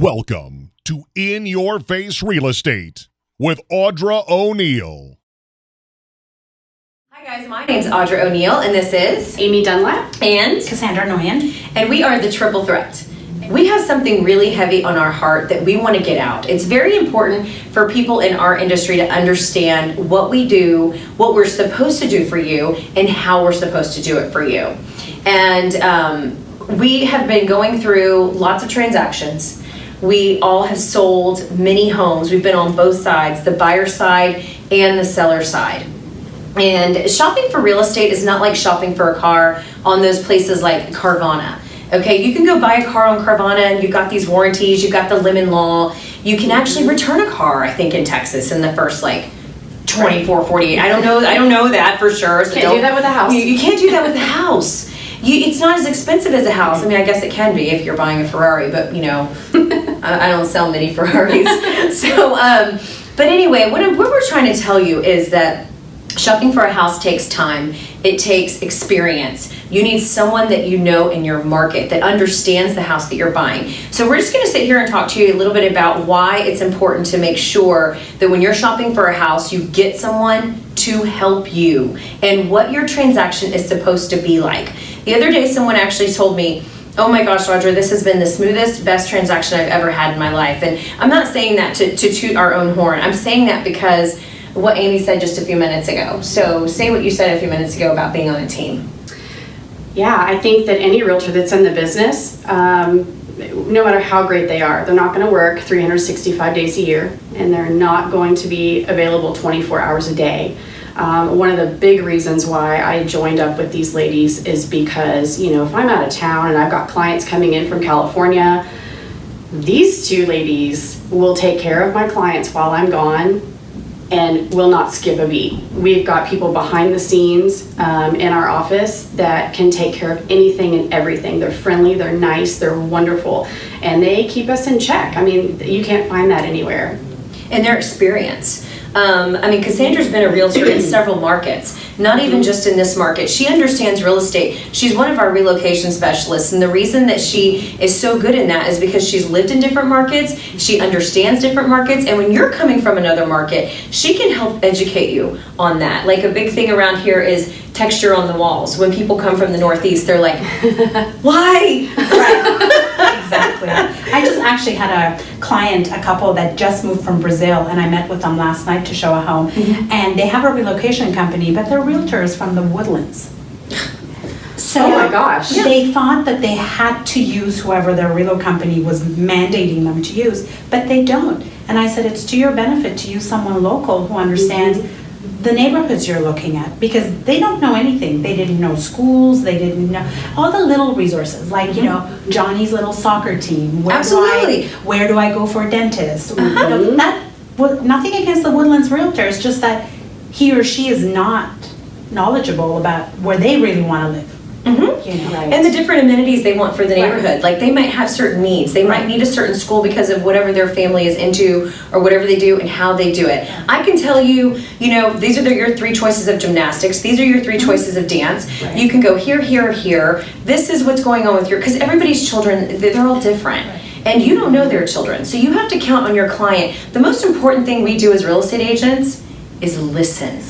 Welcome to In Your Face Real Estate with Audra O'Neill. Hi guys, my name's Audra O'Neill and this is Amy Dunlap and Cassandra, and we are the Triple Threat. We have something really heavy on our heart that we want to get out. It's very important for people in our industry to understand what we do, what we're supposed to do for you, and how we're supposed to do it for you. And we have been going through lots of transactions. We all have sold many homes. We've been on both sides, the buyer side and the seller side. And shopping for real estate is not like shopping for a car on those places like Carvana. Okay, you can go buy a car on Carvana and you've got these warranties, you've got the lemon law. You can actually return a car, I think, in Texas in the first 24, 48. I don't know that for sure. So can't do that with a house. You can't do that with a house. It's not as expensive as a house. I mean, I guess it can be if you're buying a Ferrari, but I don't sell many Ferraris. But anyway, what we're trying to tell you is that shopping for a house takes time. It takes experience. You need someone that you know in your market that understands the house that you're buying. So we're just going to sit here and talk to you a little bit about why it's important to make sure that when you're shopping for a house, you get someone to help you and what your transaction is supposed to be like. The other day, someone actually told me, "Oh my gosh, Audra, this has been the smoothest, best transaction I've ever had in my life." And I'm not saying that to toot our own horn. I'm saying that because what Amy said just a few minutes ago. So say what you said a few minutes ago about being on a team. Yeah, I think that any realtor that's in the business, no matter how great they are, they're not going to work 365 days a year, and they're not going to be available 24 hours a day. One of the big reasons why I joined up with these ladies is because, if I'm out of town and I've got clients coming in from California, these two ladies will take care of my clients while I'm gone and will not skip a beat. We've got people behind the scenes in our office that can take care of anything and everything. They're friendly, they're nice, they're wonderful, and they keep us in check. I mean, you can't find that anywhere. And their experience. Cassandra's been a realtor in several markets, not even just in this market. She understands real estate. She's one of our relocation specialists, and the reason that she is so good in that is because she's lived in different markets, she understands different markets, and when you're coming from another market, she can help educate you on that. Like a big thing around here is texture on the walls. When people come from the Northeast, they're like, why? Right. Exactly. I just actually had a client, a couple that just moved from Brazil, and I met with them last night to show a home. Mm-hmm. And they have a relocation company, but they're realtors from the Woodlands. So oh my gosh. They thought that they had to use whoever their relo company was mandating them to use, but they don't. And I said, it's to your benefit to use someone local who understands the neighborhoods you're looking at, because they don't know anything. They didn't know schools, they didn't know all the little resources, like Johnny's little soccer team. Absolutely. Where do I go for a dentist? Nothing against the Woodlands realtors, just that he or she is not knowledgeable about where they really want to live. Mm-hmm. Right. And the different amenities they want for the neighborhood. Right. Like they might have certain needs. They might need a certain school because of whatever their family is into or whatever they do and how they do it. I can tell you, these are your three choices of gymnastics. These are your three choices of dance. Right. You can go here, here, or here. This is what's going on with because everybody's children, they're all different. Right. And you don't know their children. So you have to count on your client. The most important thing we do as real estate agents is listen.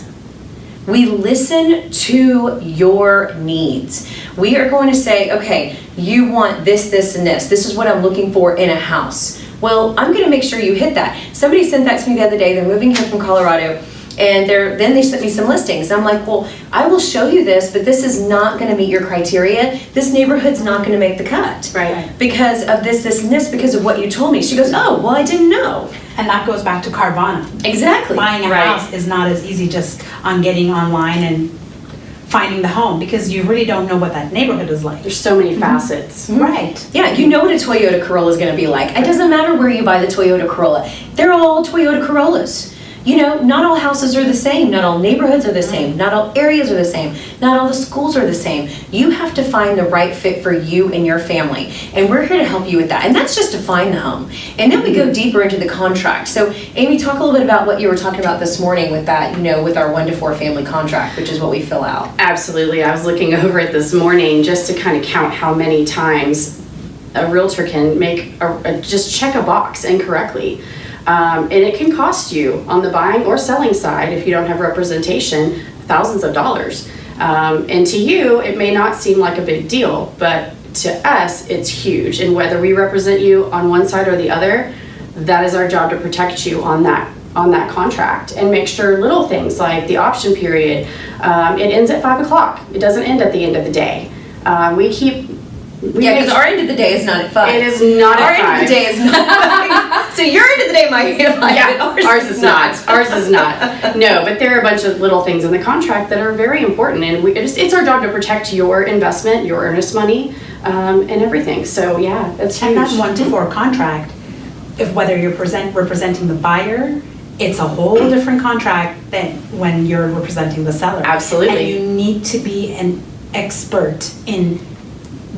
We listen to your needs. We are going to say, okay, you want this, this, and this. This is what I'm looking for in a house. Well, I'm going to make sure you hit that. Somebody sent that to me the other day. They're moving here from Colorado, and then they sent me some listings. I'm like, well, I will show you this, but this is not going to meet your criteria. This neighborhood's not going to make the cut. Right. Because of this, this, and this, because of what you told me. She goes, oh, well, I didn't know. And that goes back to Carvana. Exactly. Buying a house is not as easy just on getting online and finding the home, because you really don't know what that neighborhood is like. There's so many facets. Mm-hmm. Right. Yeah, you know what a Toyota Corolla is going to be like. It doesn't matter where you buy the Toyota Corolla. They're all Toyota Corollas. Not all houses are the same. Not all neighborhoods are the same. Not all areas are the same. Not all the schools are the same. You have to find the right fit for you and your family. And we're here to help you with that. And that's just to find the home. And then we go deeper into the contract. So Amy, talk a little bit about what you were talking about this morning with that, with our 1 to 4 family contract, which is what we fill out. Absolutely. I was looking over it this morning just to kind of count how many times a realtor can make just check a box incorrectly. And it can cost you on the buying or selling side, if you don't have representation, thousands of dollars. And to you, it may not seem like a big deal, but to us, it's huge. And whether we represent you on one side or the other, that is our job to protect you on that contract and make sure little things like the option period, it ends at 5 o'clock. It doesn't end at the end of the day. Because our end of the day is not at 5. It is not our at 5. Our end of the day is not. So your end of the day might be at 5. Yeah, ours is not. Ours is not. No, but there are a bunch of little things in the contract that are very important, and it's our job to protect your investment, your earnest money, and everything. So yeah, that's huge. And that 1 to 4 contract, if whether you're representing the buyer, it's a whole different contract than when you're representing the seller. Absolutely. And you need to be an expert in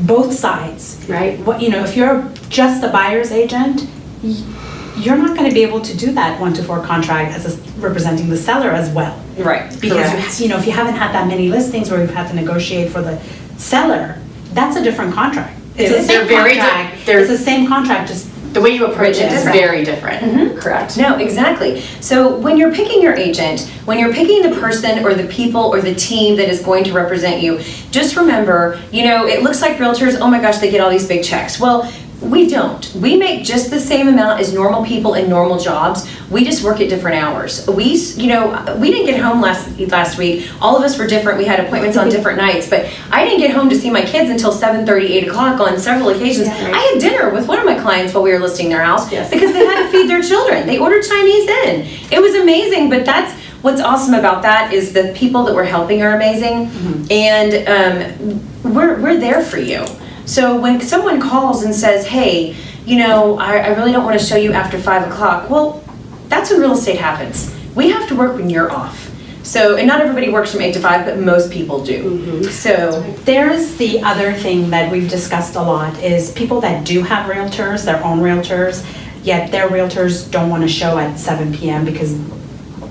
both sides. Right. If you're just the buyer's agent, you're not going to be able to do that 1 to 4 contract as representing the seller as well. Right. Because if you haven't had that many listings where you've had to negotiate for the seller, that's a different contract. It's the same contract. It's the same contract, just the way you approach it is very different. Mm-hmm. Correct. No, exactly. So when you're picking your agent, when you're picking the person or the people or the team that is going to represent you, just remember, it looks like realtors, oh my gosh, they get all these big checks. Well, we don't. We make just the same amount as normal people in normal jobs. We just work at different hours. We didn't get home last week. All of us were different. We had appointments on different nights, but I didn't get home to see my kids until 7:30, 8 o'clock on several occasions. Yeah, right. I had dinner with one of my clients while we were listing their house Yes. because they had to feed their children. They ordered Chinese in. It was amazing, but that's what's awesome about that is the people that we're helping are amazing, and we're there for you. So when someone calls and says, hey, I really don't want to show you after 5 o'clock, well, that's when real estate happens. We have to work when you're off. So, and not everybody works from 8 to 5, but most people do. Mm-hmm. So there's the other thing that we've discussed a lot is people that do have realtors, their own realtors, yet their realtors don't want to show at 7 p.m. because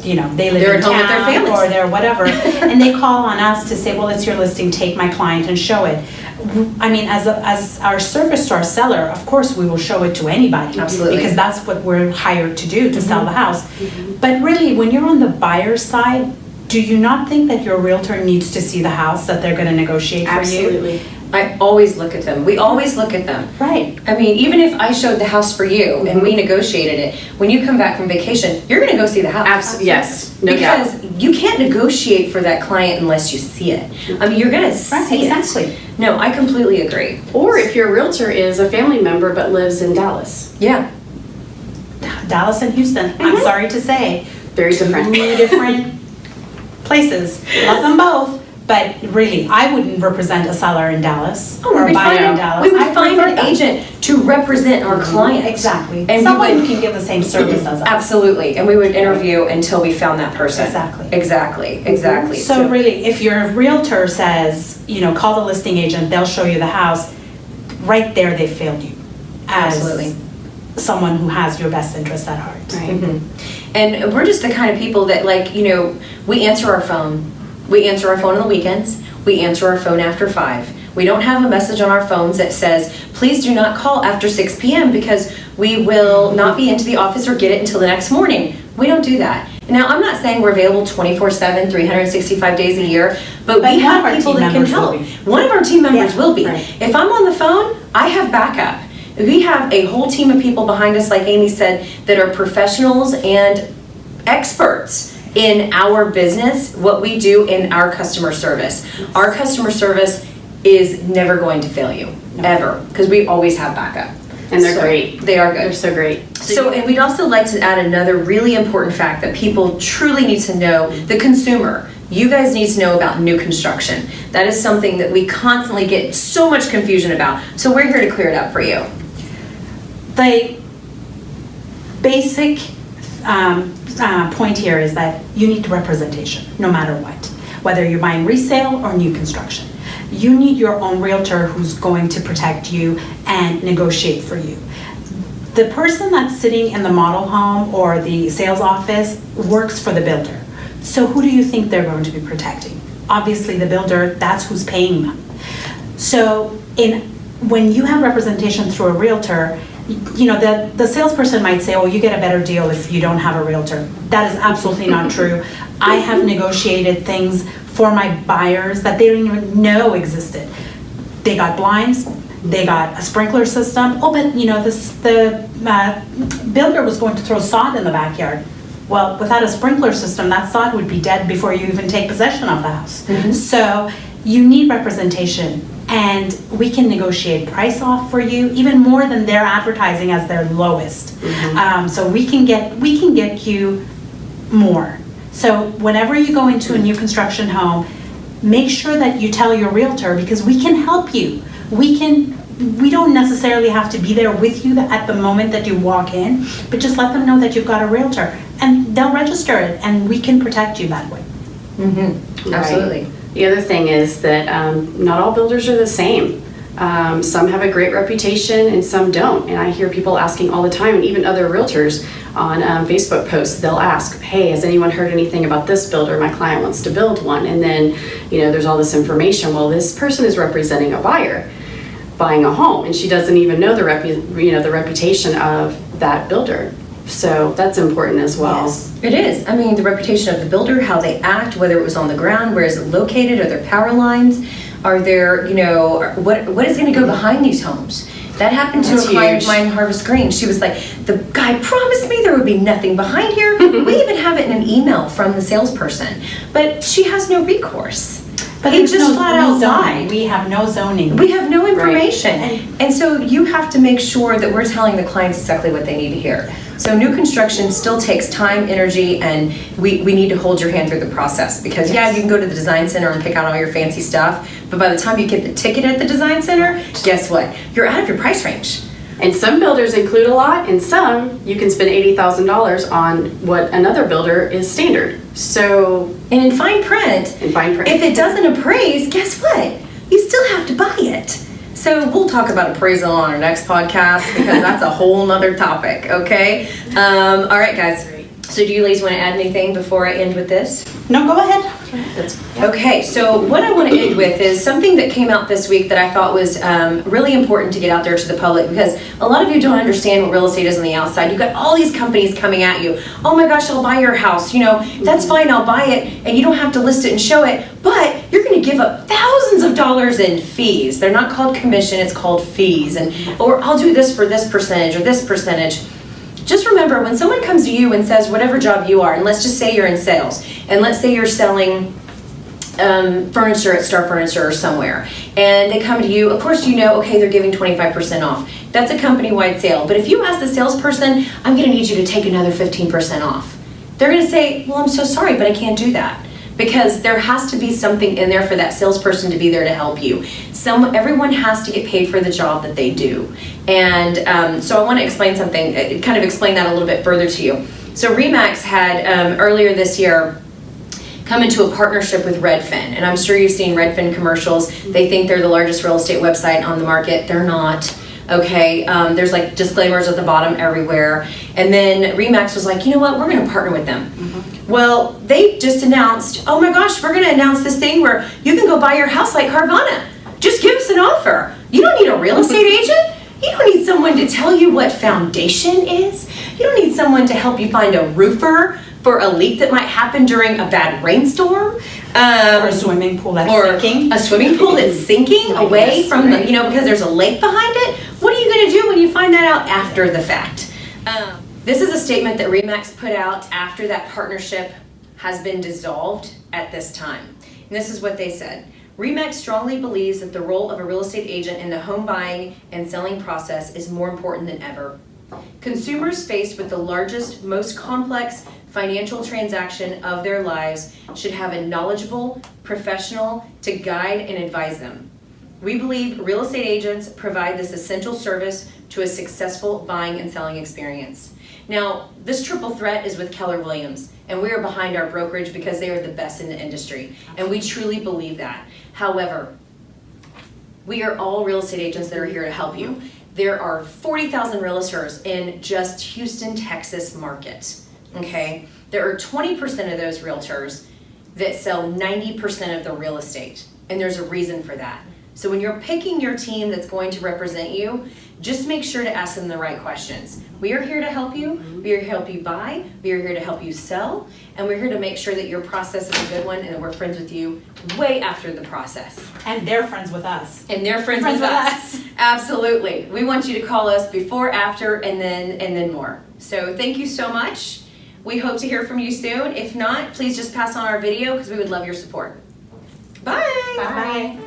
they live They're in at home with their town families. or they're whatever, and they call on us to say, well, it's your listing, take my client and show it. I mean, as our service to our seller, of course, we will show it to anybody. Absolutely. Because that's what we're hired to do, to sell the house. But really, when you're on the buyer's side, do you not think that your realtor needs to see the house that they're going to negotiate for you? Absolutely. I always look at them. We always look at them. Right. I mean, even if I showed the house for you and we negotiated it, when you come back from vacation, you're going to go see the house. Absolutely. Yes. No doubt. Because you can't negotiate for that client unless you see it. I mean, you're going to see it. Exactly. No, I completely agree. Or if your realtor is a family member but lives in Dallas. Yeah. Dallas and Houston, I'm sorry to say. Very different. 2 different places. Love them both, but really, I wouldn't represent a seller in Dallas Oh, we or a would buyer find, in Dallas. we would I find prefer an that. agent to represent our client. Exactly. And Someone we who would, can give the same service as us. absolutely. And we would interview until we found that person. Exactly. Exactly. So really, if your realtor says, call the listing agent, they'll show you the house, right there they failed you as Absolutely. someone who has your best interest at heart. Right. And we're just the kind of people that we answer our phone. We answer our phone on the weekends. We answer our phone after 5. We don't have a message on our phones that says, please do not call after 6 p.m. because we will not be into the office or get it until the next morning. We don't do that. Now, I'm not saying we're available 24/7, 365 days a year, but we one of have our people team that can members will help. be. One of our team members Yeah, will be. right. If I'm on the phone, I have backup. We have a whole team of people behind us, like Amy said, that are professionals and experts in our business, what we do in our customer service. Our customer service is never going to fail you, ever, because we always have backup. And they're So, great. They are good. They're so great. So, and we'd also like to add another really important fact that people truly need to know, the consumer. You guys need to know about new construction. That is something that we constantly get so much confusion about. So we're here to clear it up for you. The basic point here is that you need representation, no matter what. Whether you're buying resale or new construction. You need your own realtor who's going to protect you and negotiate for you. The person that's sitting in the model home or the sales office works for the builder. So who do you think they're going to be protecting? Obviously the builder, that's who's paying them. So in when you have representation through a realtor, you know, the salesperson might say, oh, you get a better deal if you don't have a realtor. That is absolutely not true. I have negotiated things for my buyers that they didn't even know existed. They got blinds, they got a sprinkler system. Oh, but you know, the builder was going to throw sod in the backyard. Well, without a sprinkler system, that sod would be dead before you even take possession of the house. Mm-hmm. So you need representation, and we can negotiate price off for you, even more than they're advertising as their lowest. Mm-hmm. So we can get you more. So whenever you go into a new construction home, make sure that you tell your realtor, because we can help you. We don't necessarily have to be there with you at the moment that you walk in, but just let them know that you've got a realtor, and they'll register it, and we can protect you that way. Mm-hmm. Absolutely. Right. The other thing is that not all builders are the same. Some have a great reputation and some don't. And I hear people asking all the time, and even other realtors on Facebook posts, they'll ask, hey, has anyone heard anything about this builder? My client wants to build one. And then, you know, there's all this information. Well, this person is representing a buyer buying a home, and she doesn't even know the reputation of that builder. So that's important as well. Yes, it is. I mean, the reputation of the builder, how they act, whether it was on the ground, where is it located, are there power lines, are there, you know, what is going to go behind these homes? That happened to a client of mine in Harvest Green. She was like, the guy promised me there would be nothing behind here. We even have it in an email from the salesperson, but she has no recourse. But he there's just flat out zoning. lied. We have no zoning. We have no information. Right. And so you have to make sure that we're telling the clients exactly what they need to hear. So new construction still takes time, energy, and we need to hold your hand through the process, because yeah, you can go to the design center and pick out all your fancy stuff, but by the time you get the ticket at the design center, guess what? You're out of your price range. And some builders include a lot, and some you can spend $80,000 on what another builder is standard. So, and in fine print, if it doesn't appraise, guess what? You still have to buy it. So we'll talk about appraisal on our next podcast, because that's a whole nother topic, okay? All right, guys. So do you ladies want to add anything before I end with this? No, go ahead. Okay, so what I want to end with is something that came out this week that I thought was really important to get out there to the public, because a lot of you don't understand what real estate is on the outside. You've got all these companies coming at you. Oh my gosh, I'll buy your house. You know, that's fine, I'll buy it, and you don't have to list it and show it, but you're going to give up thousands of dollars in fees. They're not called commission, it's called fees. Or I'll do this for this percentage or this percentage. Just remember, when someone comes to you and says whatever job you are, and let's just say you're in sales, and let's say you're selling furniture at Star Furniture or somewhere, and they come to you, of course you know, okay, they're giving 25% off. That's a company-wide sale. But if you ask the salesperson, I'm going to need you to take another 15% off, they're going to say, well, I'm so sorry, but I can't do that. Because there has to be something in there for that salesperson to be there to help you. Everyone has to get paid for the job that they do. And so I want to explain something, kind of explain that a little bit further to you. So Remax had earlier this year come into a partnership with Redfin. And I'm sure you've seen Redfin commercials. They think they're the largest real estate website on the market. They're not. Okay, there's like disclaimers at the bottom everywhere. And then Remax was like, you know what, we're going to partner with them. Well, they just announced, oh my gosh, we're going to announce this thing where you can go buy your house like Carvana. Just give us an offer. You don't need a real estate agent. You don't need someone to tell you what foundation is. You don't need someone to help you find a roofer for a leak that might happen during a bad rainstorm. Or a swimming pool that's sinking. A swimming pool that's sinking away from the, because there's a lake behind it. What are you going to do when you find that out after the fact? This is a statement that Remax put out after that partnership has been dissolved at this time. And this is what they said. Remax strongly believes that the role of a real estate agent in the home buying and selling process is more important than ever. Consumers faced with the largest, most complex financial transaction of their lives should have a knowledgeable professional to guide and advise them. We believe real estate agents provide this essential service to a successful buying and selling experience. Now, this triple threat is with Keller Williams, and we are behind our brokerage because they are the best in the industry, and we truly believe that. However, we are all real estate agents that are here to help you. There are 40,000 realtors in just Houston, Texas market, okay? There are 20% of those realtors that sell 90% of the real estate, and there's a reason for that. So when you're picking your team that's going to represent you, just make sure to ask them the right questions. We are here to help you. We are here to help you buy. We are here to help you sell. And we're here to make sure that your process is a good one and that we're friends with you way after the process. And they're friends with us. And they're friends with us. Absolutely. We want you to call us before, after, and then more. So thank you so much. We hope to hear from you soon. If not, please just pass on our video because we would love your support. Bye. Bye.